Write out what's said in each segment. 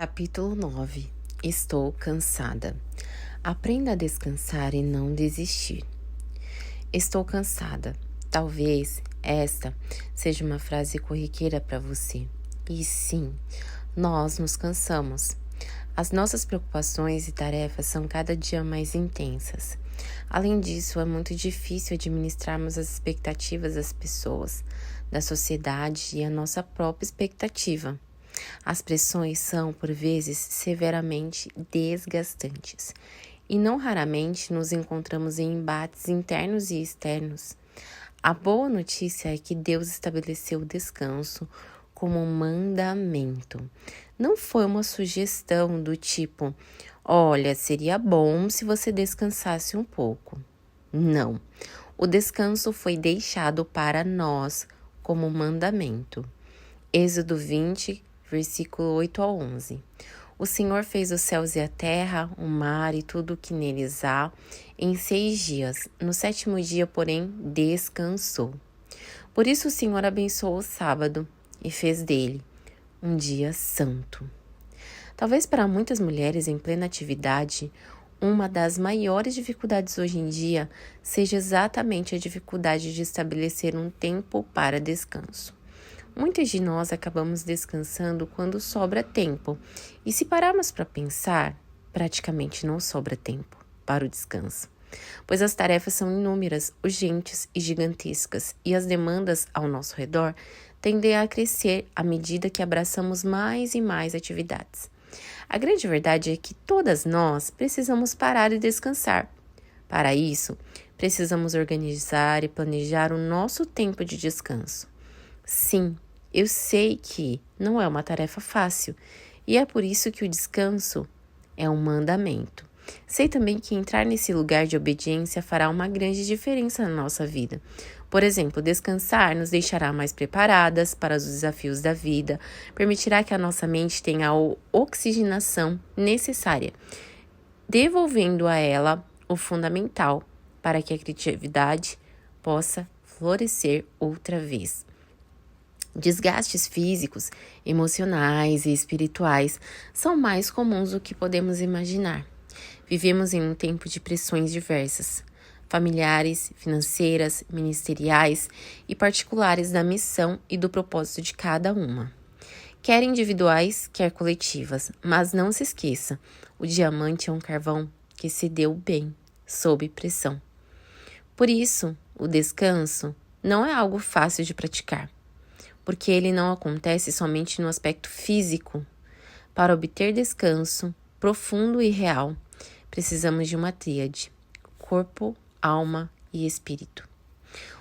Capítulo 9. Estou cansada. Aprenda a descansar e não desistir. Estou cansada. Talvez esta seja uma frase corriqueira para você. E sim, nós nos cansamos. As nossas preocupações e tarefas são cada dia mais intensas. Além disso, é muito difícil administrarmos as expectativas das pessoas, da sociedade e a nossa própria expectativa. As pressões são, por vezes, severamente desgastantes e não raramente nos encontramos em embates internos e externos. A boa notícia é que Deus estabeleceu o descanso como um mandamento. Não foi uma sugestão do tipo, olha, seria bom se você descansasse um pouco. Não, o descanso foi deixado para nós como mandamento. Êxodo 20, versículo 8 ao 11. O Senhor fez os céus e a terra, o mar e tudo o que neles há, em 6 dias. No 7º dia, porém, descansou. Por isso o Senhor abençoou o sábado e fez dele um dia santo. Talvez para muitas mulheres em plena atividade, uma das maiores dificuldades hoje em dia seja exatamente a dificuldade de estabelecer um tempo para descanso. Muitas de nós acabamos descansando quando sobra tempo, e se pararmos para pensar, praticamente não sobra tempo para o descanso, pois as tarefas são inúmeras, urgentes e gigantescas, e as demandas ao nosso redor tendem a crescer à medida que abraçamos mais e mais atividades. A grande verdade é que todas nós precisamos parar e descansar. Para isso, precisamos organizar e planejar o nosso tempo de descanso. Sim, eu sei que não é uma tarefa fácil e é por isso que o descanso é um mandamento. Sei também que entrar nesse lugar de obediência fará uma grande diferença na nossa vida. Por exemplo, descansar nos deixará mais preparadas para os desafios da vida, permitirá que a nossa mente tenha a oxigenação necessária, devolvendo a ela o fundamental para que a criatividade possa florescer outra vez. Desgastes físicos, emocionais e espirituais são mais comuns do que podemos imaginar. Vivemos em um tempo de pressões diversas, familiares, financeiras, ministeriais e particulares da missão e do propósito de cada uma. Quer individuais, quer coletivas, mas não se esqueça, o diamante é um carvão que se deu bem, sob pressão. Por isso, o descanso não é algo fácil de praticar, porque ele não acontece somente no aspecto físico. Para obter descanso profundo e real, precisamos de uma tríade: corpo, alma e espírito.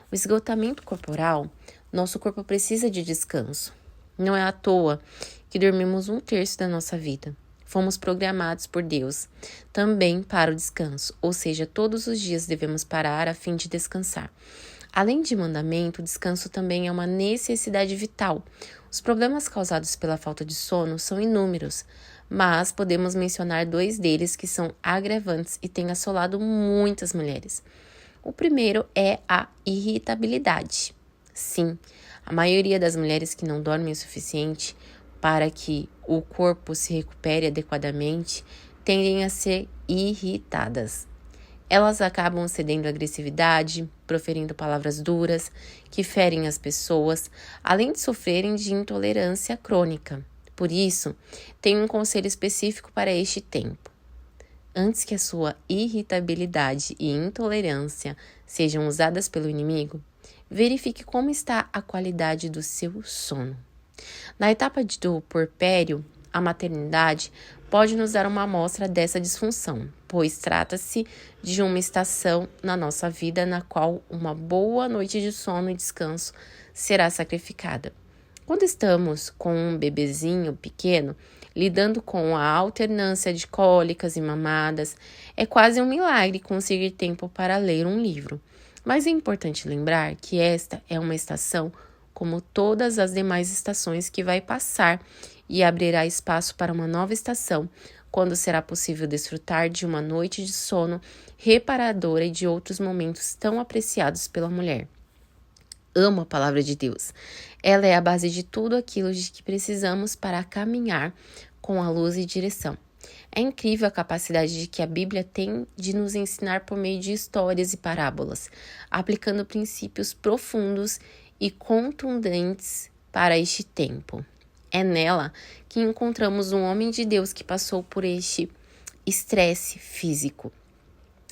O esgotamento corporal, nosso corpo precisa de descanso. Não é à toa que dormimos 1/3 da nossa vida. Fomos programados por Deus também para o descanso, ou seja, todos os dias devemos parar a fim de descansar. Além de mandamento, o descanso também é uma necessidade vital. Os problemas causados pela falta de sono são inúmeros, mas podemos mencionar 2 deles que são agravantes e têm assolado muitas mulheres. O primeiro é a irritabilidade. Sim, a maioria das mulheres que não dormem o suficiente para que o corpo se recupere adequadamente tendem a ser irritadas. Elas acabam cedendo à agressividade, proferindo palavras duras que ferem as pessoas, além de sofrerem de intolerância crônica. Por isso, tenho um conselho específico para este tempo. Antes que a sua irritabilidade e intolerância sejam usadas pelo inimigo, verifique como está a qualidade do seu sono. Na etapa do puerpério, a maternidade pode nos dar uma amostra dessa disfunção, pois trata-se de uma estação na nossa vida na qual uma boa noite de sono e descanso será sacrificada. Quando estamos com um bebezinho pequeno, lidando com a alternância de cólicas e mamadas, é quase um milagre conseguir tempo para ler um livro. Mas é importante lembrar que esta é uma estação como todas as demais estações que vai passar e abrirá espaço para uma nova estação, quando será possível desfrutar de uma noite de sono reparadora e de outros momentos tão apreciados pela mulher. Amo a palavra de Deus. Ela é a base de tudo aquilo de que precisamos para caminhar com a luz e direção. É incrível a capacidade de que a Bíblia tem de nos ensinar por meio de histórias e parábolas, aplicando princípios profundos e contundentes para este tempo. É nela que encontramos um homem de Deus que passou por este estresse físico.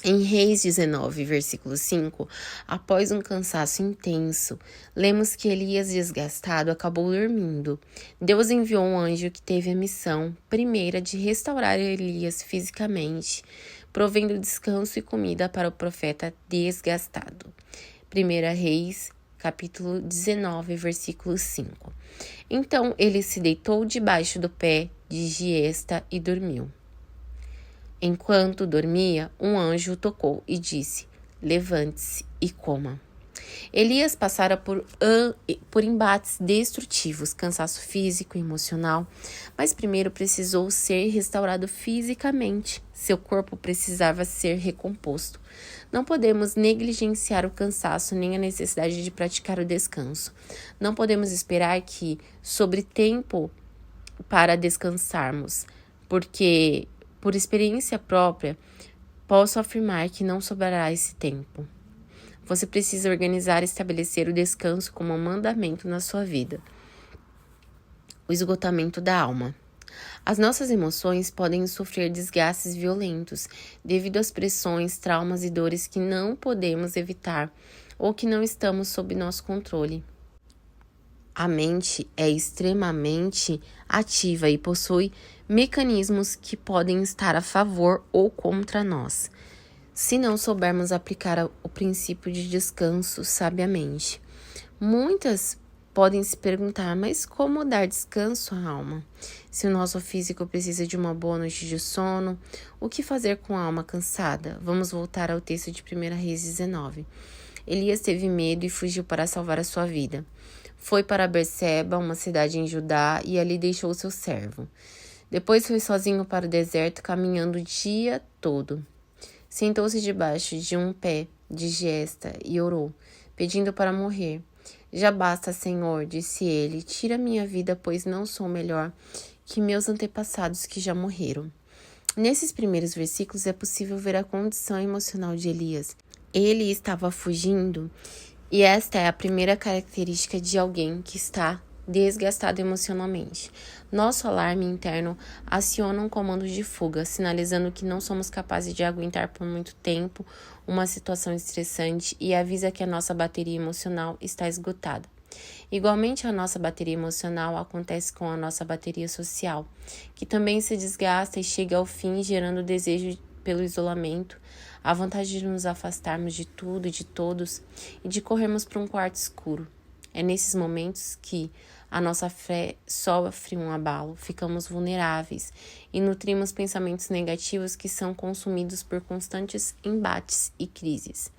Em Reis 19, versículo 5, após um cansaço intenso, lemos que Elias, desgastado, acabou dormindo. Deus enviou um anjo que teve a missão primeira de restaurar Elias fisicamente, provendo descanso e comida para o profeta desgastado. 1 Reis, capítulo 19, versículo 5. Então ele se deitou debaixo do pé de Giesta e dormiu. Enquanto dormia, um anjo o tocou e disse: levante-se e coma. Elias passara por embates destrutivos, cansaço físico e emocional, mas primeiro precisou ser restaurado fisicamente. Seu corpo precisava ser recomposto. Não podemos negligenciar o cansaço nem a necessidade de praticar o descanso. Não podemos esperar que sobre tempo para descansarmos, porque por experiência própria, posso afirmar que não sobrará esse tempo. Você precisa organizar e estabelecer o descanso como um mandamento na sua vida. O esgotamento da alma. As nossas emoções podem sofrer desgastes violentos devido às pressões, traumas e dores que não podemos evitar ou que não estamos sob nosso controle. A mente é extremamente ativa e possui mecanismos que podem estar a favor ou contra nós, se não soubermos aplicar o princípio de descanso sabiamente. Muitas podem se perguntar, mas como dar descanso à alma? Se o nosso físico precisa de uma boa noite de sono, o que fazer com a alma cansada? Vamos voltar ao texto de 1 Reis 19. Elias teve medo e fugiu para salvar a sua vida. Foi para Berseba, uma cidade em Judá, e ali deixou seu servo. Depois foi sozinho para o deserto, caminhando o dia todo. Sentou-se debaixo de um pé de giesta e orou, pedindo para morrer. Já basta, Senhor, disse ele, tira minha vida, pois não sou melhor que meus antepassados que já morreram. Nesses primeiros versículos é possível ver a condição emocional de Elias. Ele estava fugindo, e esta é a primeira característica de alguém que está desgastado emocionalmente. Nosso alarme interno aciona um comando de fuga, sinalizando que não somos capazes de aguentar por muito tempo uma situação estressante e avisa que a nossa bateria emocional está esgotada. Igualmente, a nossa bateria emocional acontece com a nossa bateria social, que também se desgasta e chega ao fim, gerando desejo pelo isolamento, a vontade de nos afastarmos de tudo e de todos e de corrermos para um quarto escuro. É nesses momentos que a nossa fé sofre um abalo, ficamos vulneráveis e nutrimos pensamentos negativos que são consumidos por constantes embates e crises.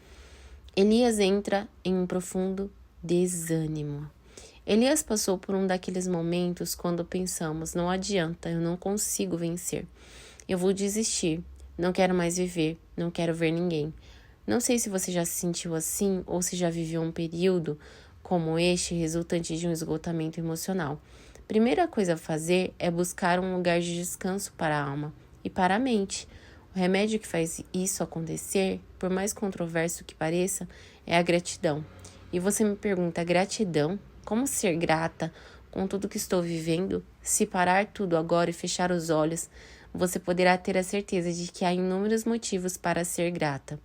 Elias entra em um profundo desânimo. Elias passou por um daqueles momentos quando pensamos, não adianta, eu não consigo vencer. Eu vou desistir, não quero mais viver, não quero ver ninguém. Não sei se você já se sentiu assim ou se já viveu um período como este resultante de um esgotamento emocional. Primeira coisa a fazer é buscar um lugar de descanso para a alma e para a mente. O remédio que faz isso acontecer, por mais controverso que pareça, é a gratidão. E você me pergunta, gratidão? Como ser grata com tudo que estou vivendo? Se parar tudo agora e fechar os olhos, você poderá ter a certeza de que há inúmeros motivos para ser grata.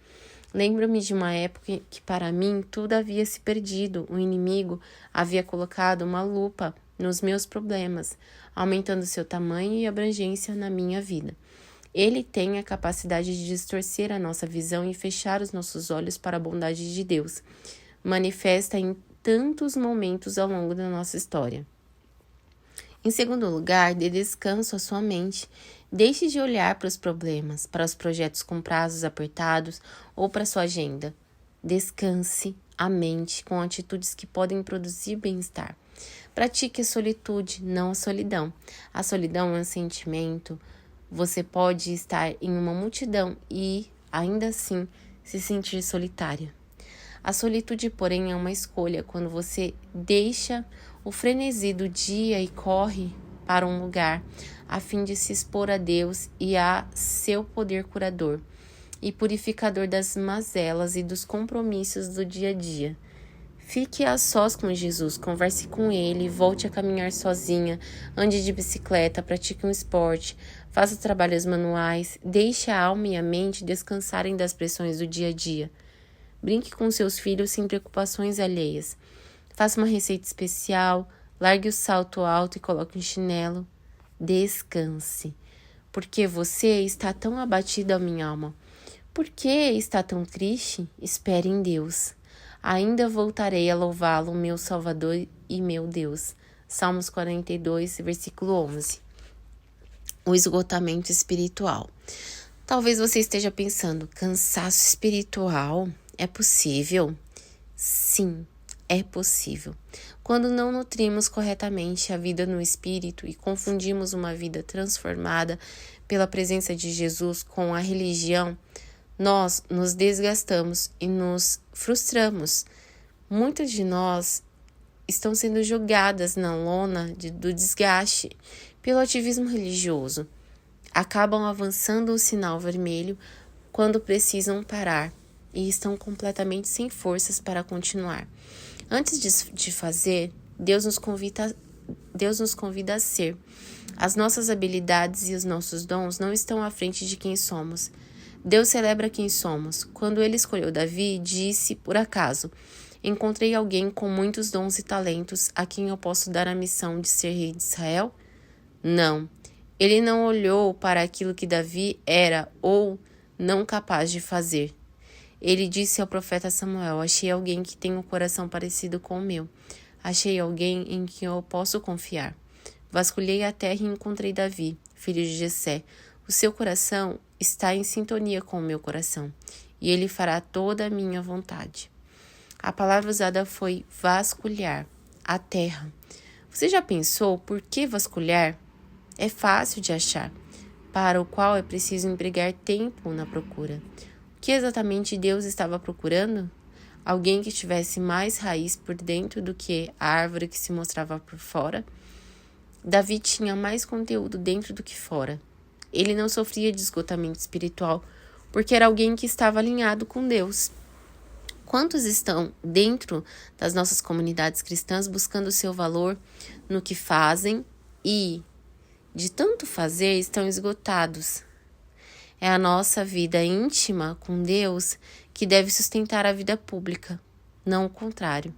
Lembro-me de uma época que para mim tudo havia se perdido. O inimigo havia colocado uma lupa nos meus problemas, aumentando seu tamanho e abrangência na minha vida. Ele tem a capacidade de distorcer a nossa visão e fechar os nossos olhos para a bondade de Deus. Manifesta em tantos momentos ao longo da nossa história. Em segundo lugar, dê descanso à sua mente. Deixe de olhar para os problemas, para os projetos com prazos apertados ou para sua agenda. Descanse a mente com atitudes que podem produzir bem-estar. Pratique a solitude, não a solidão. A solidão é um sentimento. Você pode estar em uma multidão e, ainda assim, se sentir solitária. A solitude, porém, é uma escolha quando você deixa o frenesi do dia e corre para um lugar a fim de se expor a Deus e a seu poder curador e purificador das mazelas e dos compromissos do dia a dia. Fique a sós com Jesus, converse com Ele, volte a caminhar sozinha, ande de bicicleta, pratique um esporte, faça trabalhos manuais, deixe a alma e a mente descansarem das pressões do dia a dia. Brinque com seus filhos sem preocupações alheias. Faça uma receita especial, largue o salto alto e coloque um chinelo. Descanse. Por que você está tão abatida, minha alma? Por que está tão triste? Espere em Deus. Ainda voltarei a louvá-lo, meu Salvador e meu Deus. Salmos 42, versículo 11. O esgotamento espiritual. Talvez você esteja pensando, cansaço espiritual é possível? Sim, é possível. Quando não nutrimos corretamente a vida no espírito e confundimos uma vida transformada pela presença de Jesus com a religião, nós nos desgastamos e nos frustramos. Muitas de nós estão sendo jogadas na lona do desgaste pelo ativismo religioso. Acabam avançando o sinal vermelho quando precisam parar e estão completamente sem forças para continuar. Antes de fazer, Deus nos convida a ser. As nossas habilidades e os nossos dons não estão à frente de quem somos. Deus celebra quem somos. Quando ele escolheu Davi, disse, por acaso, encontrei alguém com muitos dons e talentos a quem eu posso dar a missão de ser rei de Israel? Não. Ele não olhou para aquilo que Davi era ou não capaz de fazer. Ele disse ao profeta Samuel, achei alguém que tem um coração parecido com o meu. Achei alguém em quem eu posso confiar. Vasculhei a terra e encontrei Davi, filho de Jessé. O seu coração está em sintonia com o meu coração, e ele fará toda a minha vontade. A palavra usada foi vasculhar, a terra. Você já pensou por que vasculhar? É fácil de achar, para o qual é preciso empregar tempo na procura. O que exatamente Deus estava procurando? Alguém que tivesse mais raiz por dentro do que a árvore que se mostrava por fora? Davi tinha mais conteúdo dentro do que fora. Ele não sofria de esgotamento espiritual, porque era alguém que estava alinhado com Deus. Quantos estão dentro das nossas comunidades cristãs buscando seu valor no que fazem e, de tanto fazer, estão esgotados? É a nossa vida íntima com Deus que deve sustentar a vida pública, não o contrário.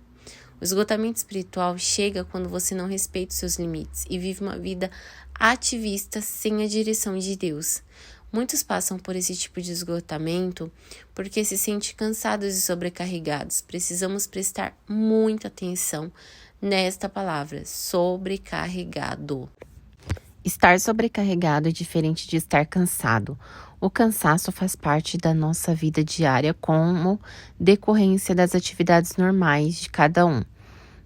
O esgotamento espiritual chega quando você não respeita os seus limites e vive uma vida ativista sem a direção de Deus. Muitos passam por esse tipo de esgotamento porque se sentem cansados e sobrecarregados. Precisamos prestar muita atenção nesta palavra, sobrecarregado. Estar sobrecarregado é diferente de estar cansado. O cansaço faz parte da nossa vida diária como decorrência das atividades normais de cada um.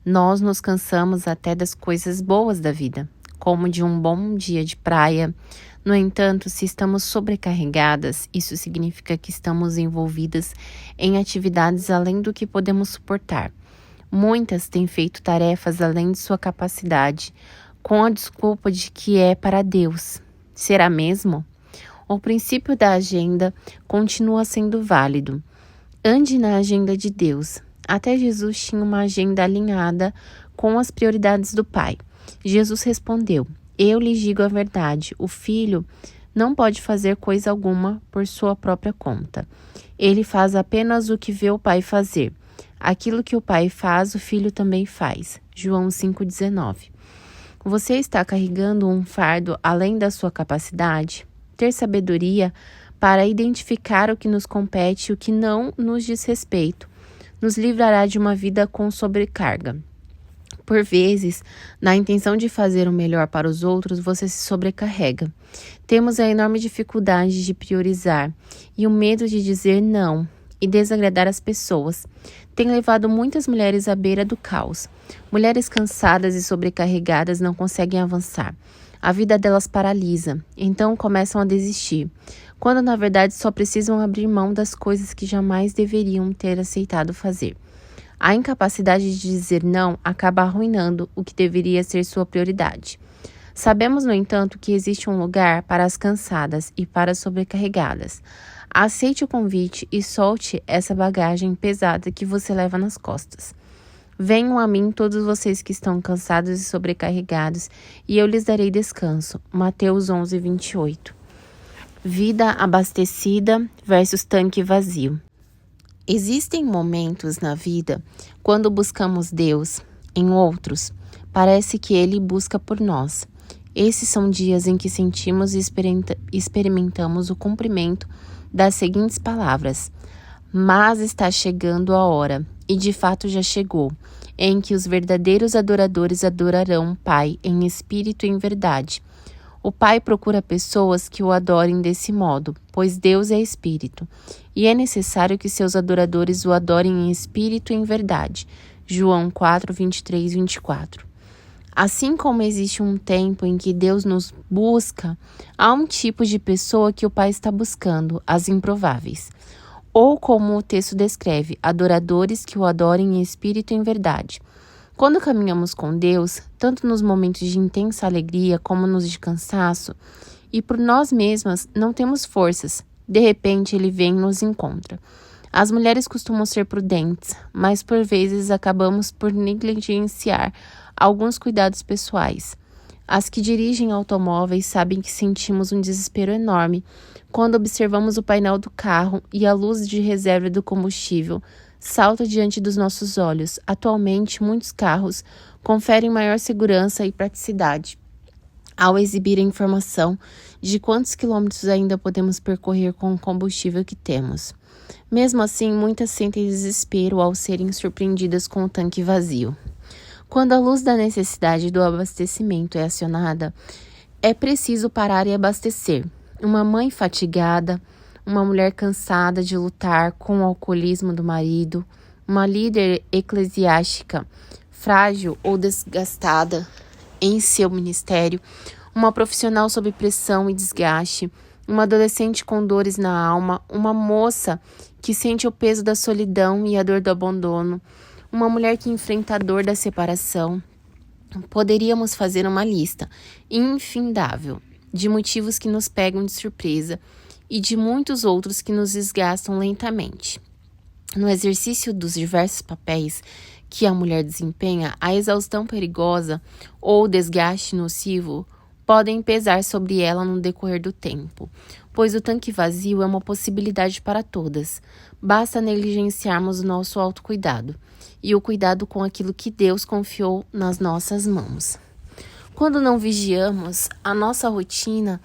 Nós nos cansamos até das coisas boas da vida, como de um bom dia de praia. No entanto, se estamos sobrecarregadas, isso significa que estamos envolvidas em atividades além do que podemos suportar. Muitas têm feito tarefas além de sua capacidade, com a desculpa de que é para Deus. Será mesmo? O princípio da agenda continua sendo válido. Ande na agenda de Deus. Até Jesus tinha uma agenda alinhada com as prioridades do Pai. Jesus respondeu, eu lhes digo a verdade, o filho não pode fazer coisa alguma por sua própria conta. Ele faz apenas o que vê o Pai fazer. Aquilo que o Pai faz, o filho também faz. João 5,19. Você está carregando um fardo além da sua capacidade? Ter sabedoria para identificar o que nos compete e o que não nos diz respeito nos livrará de uma vida com sobrecarga. Por vezes, na intenção de fazer o melhor para os outros, você se sobrecarrega. Temos a enorme dificuldade de priorizar e o medo de dizer não e desagradar as pessoas. Tem levado muitas mulheres à beira do caos. Mulheres cansadas e sobrecarregadas não conseguem avançar. A vida delas paralisa, então começam a desistir, quando na verdade só precisam abrir mão das coisas que jamais deveriam ter aceitado fazer. A incapacidade de dizer não acaba arruinando o que deveria ser sua prioridade. Sabemos, no entanto, que existe um lugar para as cansadas e para as sobrecarregadas. Aceite o convite e solte essa bagagem pesada que você leva nas costas. Venham a mim todos vocês que estão cansados e sobrecarregados, e eu lhes darei descanso. Mateus 11, 28. Vida abastecida versus tanque vazio. Existem momentos na vida quando buscamos Deus, em outros, parece que Ele busca por nós. Esses são dias em que sentimos e experimentamos o cumprimento das seguintes palavras: mas está chegando a hora, e de fato já chegou, em que os verdadeiros adoradores adorarão o Pai em espírito e em verdade. O Pai procura pessoas que o adorem desse modo, pois Deus é espírito, e é necessário que seus adoradores o adorem em espírito e em verdade. João 4, 23 e 24. Assim como existe um tempo em que Deus nos busca, há um tipo de pessoa que o Pai está buscando, as improváveis. Ou como o texto descreve, adoradores que o adorem em espírito e em verdade. Quando caminhamos com Deus, tanto nos momentos de intensa alegria como nos de cansaço, e por nós mesmas não temos forças, de repente Ele vem e nos encontra. As mulheres costumam ser prudentes, mas por vezes acabamos por negligenciar alguns cuidados pessoais. As que dirigem automóveis sabem que sentimos um desespero enorme quando observamos o painel do carro e a luz de reserva do combustível salta diante dos nossos olhos. Atualmente, muitos carros conferem maior segurança e praticidade ao exibir a informação de quantos quilômetros ainda podemos percorrer com o combustível que temos. Mesmo assim, muitas sentem desespero ao serem surpreendidas com o tanque vazio. Quando a luz da necessidade do abastecimento é acionada, é preciso parar e abastecer. Uma mãe fatigada, uma mulher cansada de lutar com o alcoolismo do marido, uma líder eclesiástica frágil ou desgastada em seu ministério, uma profissional sob pressão e desgaste, uma adolescente com dores na alma, uma moça que sente o peso da solidão e a dor do abandono, uma mulher que enfrenta a dor da separação. Poderíamos fazer uma lista infindável de motivos que nos pegam de surpresa e de muitos outros que nos desgastam lentamente. No exercício dos diversos papéis que a mulher desempenha, a exaustão perigosa ou o desgaste nocivo podem pesar sobre ela no decorrer do tempo, pois o tanque vazio é uma possibilidade para todas. Basta negligenciarmos o nosso autocuidado e o cuidado com aquilo que Deus confiou nas nossas mãos. Quando não vigiamos a nossa rotina,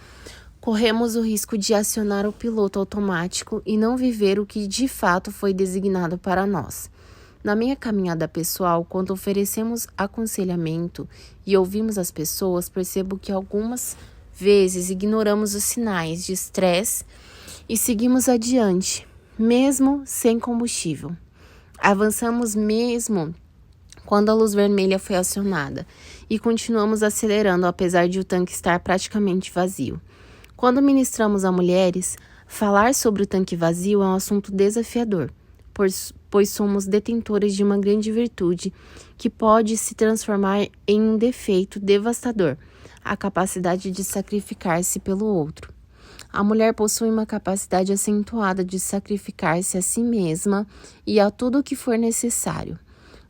corremos o risco de acionar o piloto automático e não viver o que de fato foi designado para nós. Na minha caminhada pessoal, quando oferecemos aconselhamento e ouvimos as pessoas, percebo que algumas vezes ignoramos os sinais de estresse e seguimos adiante, mesmo sem combustível. Avançamos mesmo quando a luz vermelha foi acionada e continuamos acelerando apesar de o tanque estar praticamente vazio. Quando ministramos a mulheres, falar sobre o tanque vazio é um assunto desafiador, pois somos detentores de uma grande virtude que pode se transformar em um defeito devastador, a capacidade de sacrificar-se pelo outro. A mulher possui uma capacidade acentuada de sacrificar-se a si mesma e a tudo o que for necessário.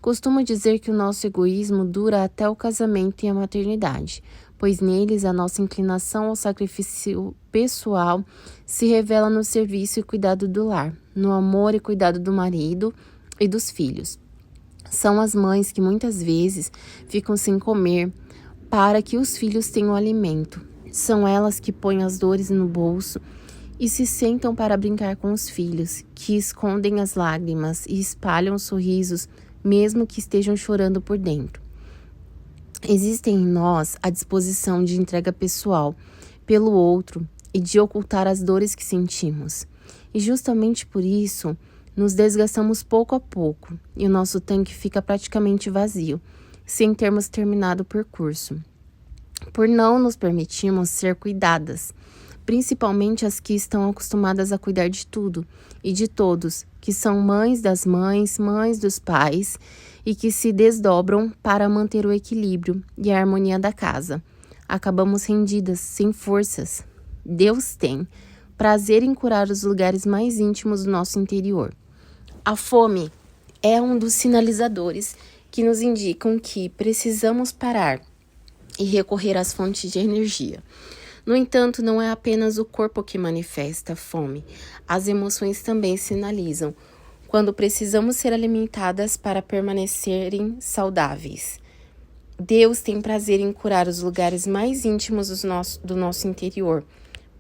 Costumo dizer que o nosso egoísmo dura até o casamento e a maternidade, pois neles a nossa inclinação ao sacrifício pessoal se revela no serviço e cuidado do lar, no amor e cuidado do marido e dos filhos. São as mães que muitas vezes ficam sem comer para que os filhos tenham alimento. São elas que põem as dores no bolso e se sentam para brincar com os filhos, que escondem as lágrimas e espalham os sorrisos, mesmo que estejam chorando por dentro. Existem em nós a disposição de entrega pessoal pelo outro e de ocultar as dores que sentimos. E justamente por isso, nos desgastamos pouco a pouco e o nosso tanque fica praticamente vazio, sem termos terminado o percurso. Por não nos permitirmos ser cuidadas, principalmente as que estão acostumadas a cuidar de tudo e de todos, que são mães das mães, mães dos pais e que se desdobram para manter o equilíbrio e a harmonia da casa. acabamos rendidas, sem forças. Deus tem prazer em curar os lugares mais íntimos do nosso interior. A fome é um dos sinalizadores que nos indicam que precisamos parar e recorrer às fontes de energia. No entanto, não é apenas o corpo que manifesta a fome. As emoções também sinalizam quando precisamos ser alimentadas para permanecerem saudáveis. Deus tem prazer em curar os lugares mais íntimos do nosso interior,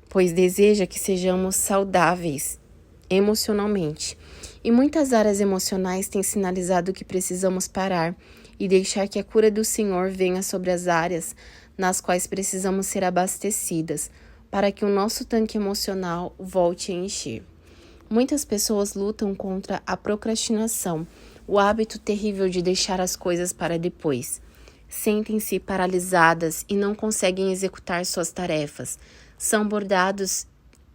pois deseja que sejamos saudáveis emocionalmente. E muitas áreas emocionais têm sinalizado que precisamos parar e deixar que a cura do Senhor venha sobre as áreas nas quais precisamos ser abastecidas, para que o nosso tanque emocional volte a encher. Muitas pessoas lutam contra a procrastinação, o hábito terrível de deixar as coisas para depois. Sentem-se paralisadas e não conseguem executar suas tarefas. São bordados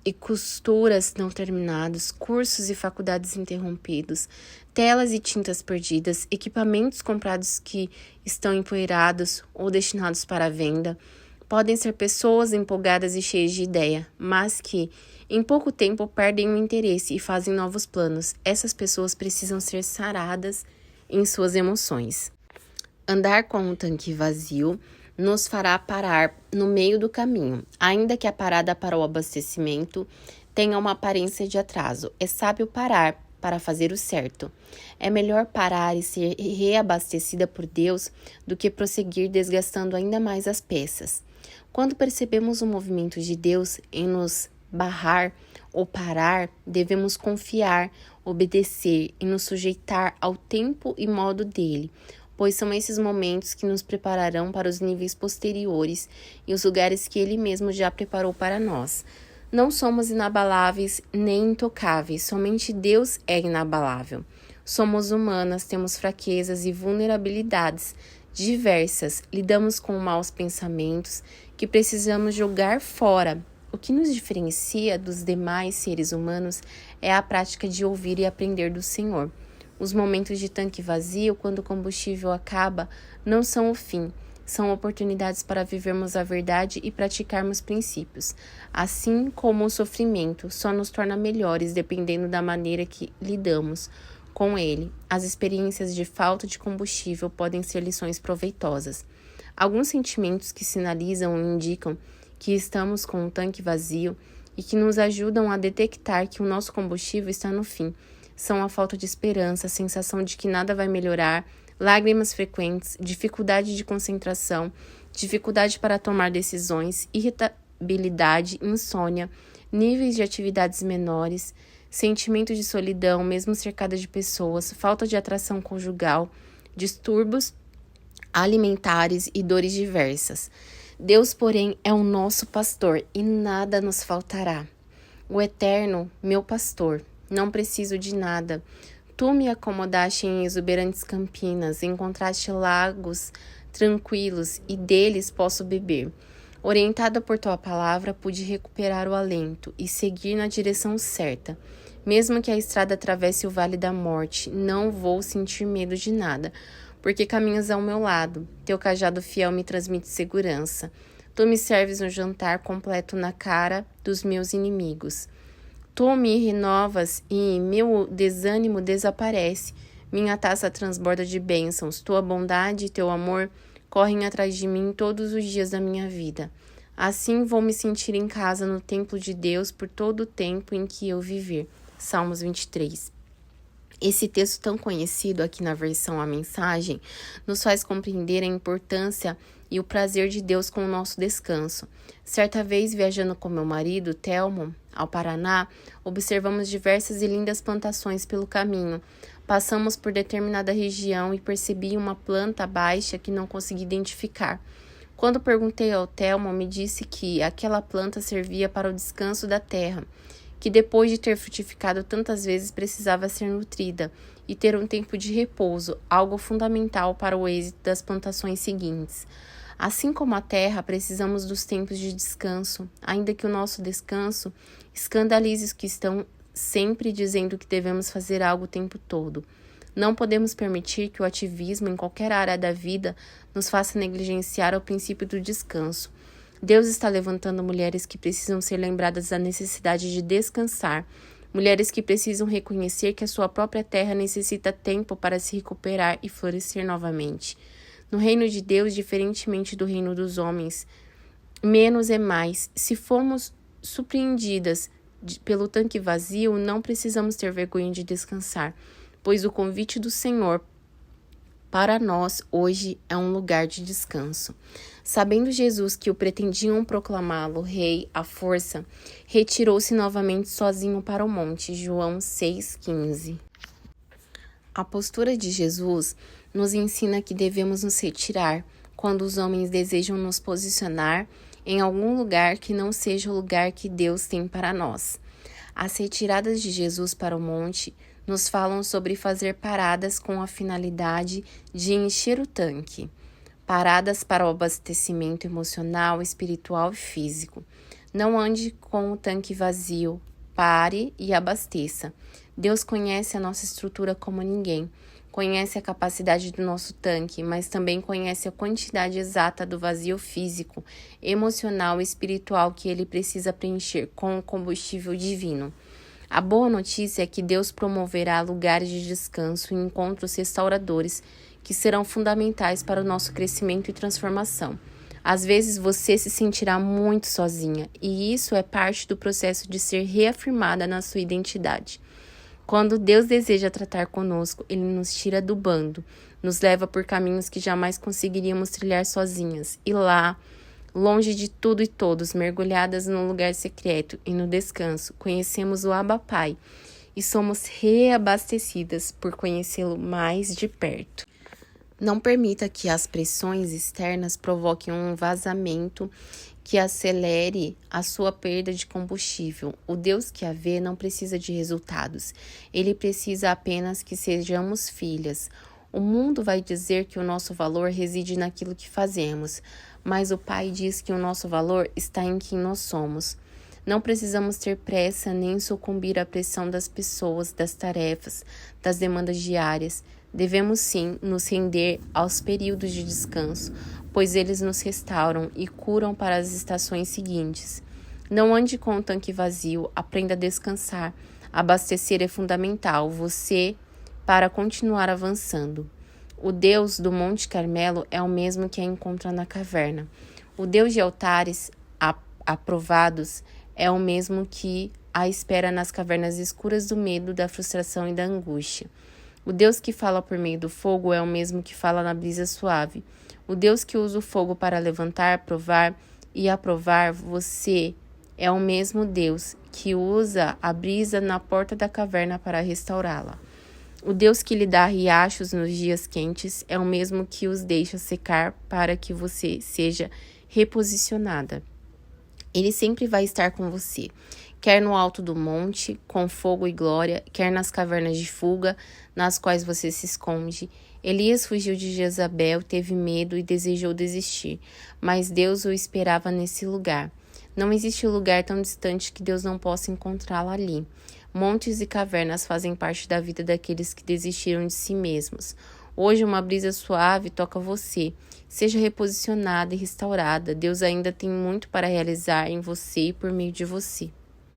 e costuras não terminados, cursos e faculdades interrompidos, telas e tintas perdidas, equipamentos comprados que estão empoeirados ou destinados para venda. Podem ser pessoas empolgadas e cheias de ideia, mas que, em pouco tempo, perdem o interesse e fazem novos planos. Essas pessoas precisam ser saradas em suas emoções. Andar com um tanque vazio nos fará parar no meio do caminho, ainda que a parada para o abastecimento tenha uma aparência de atraso. É sábio parar para fazer o certo. É melhor parar e ser reabastecida por Deus do que prosseguir desgastando ainda mais as peças. Quando percebemos o movimento de Deus em nos barrar ou parar, devemos confiar, obedecer e nos sujeitar ao tempo e modo dele, pois são esses momentos que nos prepararão para os níveis posteriores e os lugares que Ele mesmo já preparou para nós. Não somos inabaláveis nem intocáveis, somente Deus é inabalável. Somos humanas, temos fraquezas e vulnerabilidades diversas, lidamos com maus pensamentos que precisamos jogar fora. O que nos diferencia dos demais seres humanos é a prática de ouvir e aprender do Senhor. Os momentos de tanque vazio, quando o combustível acaba, não são o fim, são oportunidades para vivermos a verdade e praticarmos princípios. Assim como o sofrimento só nos torna melhores dependendo da maneira que lidamos com ele. As experiências de falta de combustível podem ser lições proveitosas. Alguns sentimentos que sinalizam e indicam que estamos com um tanque vazio e que nos ajudam a detectar que o nosso combustível está no fim são a falta de esperança, a sensação de que nada vai melhorar, lágrimas frequentes, dificuldade de concentração, dificuldade para tomar decisões, irritabilidade, insônia, níveis de atividades menores, sentimento de solidão, mesmo cercada de pessoas, falta de atração conjugal, distúrbios alimentares e dores diversas. Deus, porém, é o nosso pastor e nada nos faltará. O Eterno, meu pastor, não preciso de nada. Tu me acomodaste em exuberantes campinas, encontraste lagos tranquilos e deles posso beber. Orientada por tua palavra, pude recuperar o alento e seguir na direção certa. Mesmo que a estrada atravesse o vale da morte, não vou sentir medo de nada, porque caminhas ao meu lado. Teu cajado fiel me transmite segurança. Tu me serves um jantar completo na cara dos meus inimigos. Tu me renovas e meu desânimo desaparece. Minha taça transborda de bênçãos. Tua bondade e teu amor correm atrás de mim todos os dias da minha vida. Assim vou me sentir em casa no templo de Deus por todo o tempo em que eu viver. Salmos 23. Esse texto tão conhecido aqui na versão A Mensagem nos faz compreender a importância e o prazer de Deus com o nosso descanso. Certa vez, viajando com meu marido, Telmo, ao Paraná, observamos diversas e lindas plantações pelo caminho. Passamos por determinada região e percebi uma planta baixa que não consegui identificar. Quando perguntei ao Telmo, me disse que aquela planta servia para o descanso da terra, que depois de ter frutificado tantas vezes precisava ser nutrida e ter um tempo de repouso, algo fundamental para o êxito das plantações seguintes. Assim como a terra, precisamos dos tempos de descanso, ainda que o nosso descanso escandalize os que estão sempre dizendo que devemos fazer algo o tempo todo. Não podemos permitir que o ativismo em qualquer área da vida nos faça negligenciar o princípio do descanso. Deus está levantando mulheres que precisam ser lembradas da necessidade de descansar, mulheres que precisam reconhecer que a sua própria terra necessita tempo para se recuperar e florescer novamente. No reino de Deus, diferentemente do reino dos homens, menos é mais. Se formos surpreendidas pelo tanque vazio, não precisamos ter vergonha de descansar, pois o convite do Senhor para nós hoje é um lugar de descanso. Sabendo Jesus que o pretendiam proclamá-lo rei à força, retirou-se novamente sozinho para o monte. João 6,15. A postura de Jesus nos ensina que devemos nos retirar quando os homens desejam nos posicionar em algum lugar que não seja o lugar que Deus tem para nós. As retiradas de Jesus para o monte nos falam sobre fazer paradas com a finalidade de encher o tanque. Paradas para o abastecimento emocional, espiritual e físico. Não ande com o tanque vazio. Pare e abasteça. Deus conhece a nossa estrutura como ninguém. Conhece a capacidade do nosso tanque, mas também conhece a quantidade exata do vazio físico, emocional e espiritual que ele precisa preencher com o combustível divino. A boa notícia é que Deus promoverá lugares de descanso e encontros restauradores que serão fundamentais para o nosso crescimento e transformação. Às vezes você se sentirá muito sozinha, e isso é parte do processo de ser reafirmada na sua identidade. Quando Deus deseja tratar conosco, Ele nos tira do bando, nos leva por caminhos que jamais conseguiríamos trilhar sozinhas, e lá, longe de tudo e todos, mergulhadas num lugar secreto e no descanso, conhecemos o Abba Pai e somos reabastecidas por conhecê-lo mais de perto. Não permita que as pressões externas provoquem um vazamento que acelere a sua perda de combustível. O Deus que a vê não precisa de resultados. Ele precisa apenas que sejamos filhas. O mundo vai dizer que o nosso valor reside naquilo que fazemos, mas o Pai diz que o nosso valor está em quem nós somos. Não precisamos ter pressa nem sucumbir à pressão das pessoas, das tarefas, das demandas diárias. Devemos sim nos render aos períodos de descanso, pois eles nos restauram e curam para as estações seguintes. Não ande com o tanque vazio, aprenda a descansar. Abastecer é fundamental, para continuar avançando. O Deus do Monte Carmelo é o mesmo que a encontra na caverna. O Deus de altares aprovados é o mesmo que a espera nas cavernas escuras do medo, da frustração e da angústia. O Deus que fala por meio do fogo é o mesmo que fala na brisa suave. O Deus que usa o fogo para levantar, provar e aprovar você é o mesmo Deus que usa a brisa na porta da caverna para restaurá-la. O Deus que lhe dá riachos nos dias quentes é o mesmo que os deixa secar para que você seja reposicionada. Ele sempre vai estar com você, quer no alto do monte, com fogo e glória, quer nas cavernas de fuga, nas quais você se esconde. Elias fugiu de Jezabel, teve medo e desejou desistir, mas Deus o esperava nesse lugar. Não existe lugar tão distante que Deus não possa encontrá-lo ali. Montes e cavernas fazem parte da vida daqueles que desistiram de si mesmos. Hoje uma brisa suave toca você. Seja reposicionada e restaurada. Deus ainda tem muito para realizar em você e por meio de você.